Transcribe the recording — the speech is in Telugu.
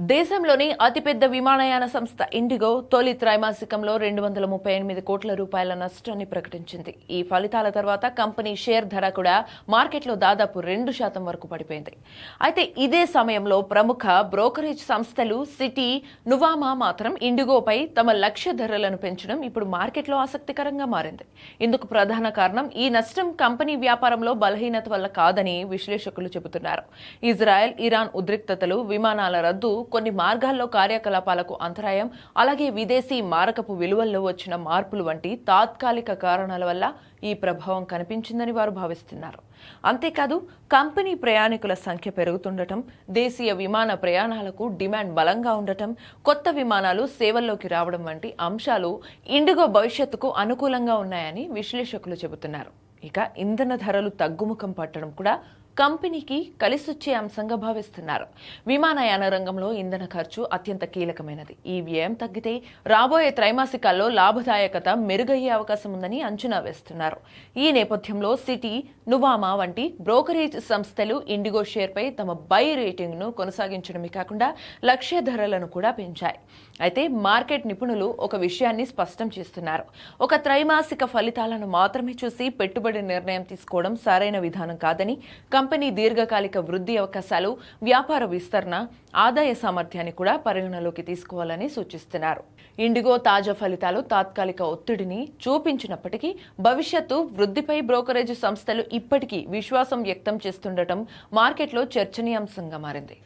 దేశంలోని అతిపెద్ద విమానయాన సంస్థ ఇండిగో తొలి త్రైమాసికంలో 238 కోట్ల రూపాయల నష్టాన్ని ప్రకటించింది. ఈ ఫలితాల తర్వాత కంపెనీ షేర్ ధర కూడా మార్కెట్లో దాదాపు 2% వరకు పడిపోయింది. అయితే ఇదే సమయంలో ప్రముఖ బ్రోకరేజ్ సంస్థలు సిటీ, నువామా మాత్రం ఇండిగోపై తమ లక్ష్య ధరలను పెంచడం ఇప్పుడు మార్కెట్లో ఆసక్తికరంగా మారింది. ఇందుకు ప్రధాన కారణం ఈ నష్టం కంపెనీ వ్యాపారంలో బలహీనత వల్ల కాదని విశ్లేషకులు చెబుతున్నారు. ఇజ్రాయెల్, ఇరాన్ ఉద్రిక్తతలు, విమానాల రద్దు, కొన్ని మార్గాల్లో కార్యకలాపాలకు అంతరాయం, అలాగే విదేశీ మారకపు విలువల్లో వచ్చిన మార్పులు వంటి తాత్కాలిక కారణాల వల్ల ఈ ప్రభావం కనిపించిందని వారు భావిస్తున్నారు. అంతేకాదు కంపెనీ ప్రయాణికుల సంఖ్య పెరుగుతుండటం, దేశీయ విమాన ప్రయాణాలకు డిమాండ్ బలంగా ఉండటం, కొత్త విమానాలు సేవల్లోకి రావడం వంటి అంశాలు ఇండిగో భవిష్యత్తుకు అనుకూలంగా ఉన్నాయని విశ్లేషకులు చెబుతున్నారు. ఇక ఇంధన ధరలు తగ్గుముఖం పట్టడం కూడా కంపెనీకి కలిసొచ్చే అంశంగా భావిస్తున్నారు. విమానయాన రంగంలో ఇంధన ఖర్చు అత్యంత కీలకమైనది. ఈ వ్యయం తగ్గితే రాబోయే త్రైమాసికాల్లో లాభదాయకత మెరుగయ్యే అవకాశం ఉందని అంచనా వేస్తున్నారు. ఈ నేపథ్యంలో సిటీ, నువామా వంటి బ్రోకరేజ్ సంస్థలు ఇండిగో షేర్పై తమ బై రేటింగ్ను కొనసాగించడమే కాకుండా లక్ష్య ధరలను కూడా పెంచాయి. అయితే మార్కెట్ నిపుణులు ఒక విషయాన్ని స్పష్టం చేస్తున్నారు. ఒక త్రైమాసిక ఫలితాలను మాత్రమే చూసి పెట్టుబడి నిర్ణయం తీసుకోవడం సరైన విధానం కాదని, కంపెనీ దీర్ఘకాలిక వృద్ధి అవకాశాలు, వ్యాపార విస్తరణ, ఆదాయ సామర్థ్యాన్ని కూడా పరిగణలోకి తీసుకోవాలని సూచిస్తున్నారు. ఇండిగో తాజా ఫలితాలు తాత్కాలిక ఒత్తిడిని చూపించినప్పటికీ భవిష్యత్తు వృద్ధిపై బ్రోకరేజ్ సంస్థలు ఇప్పటికీ విశ్వాసం వ్యక్తం చేస్తుండటం మార్కెట్లో చర్చనీయాంశంగా మారింది.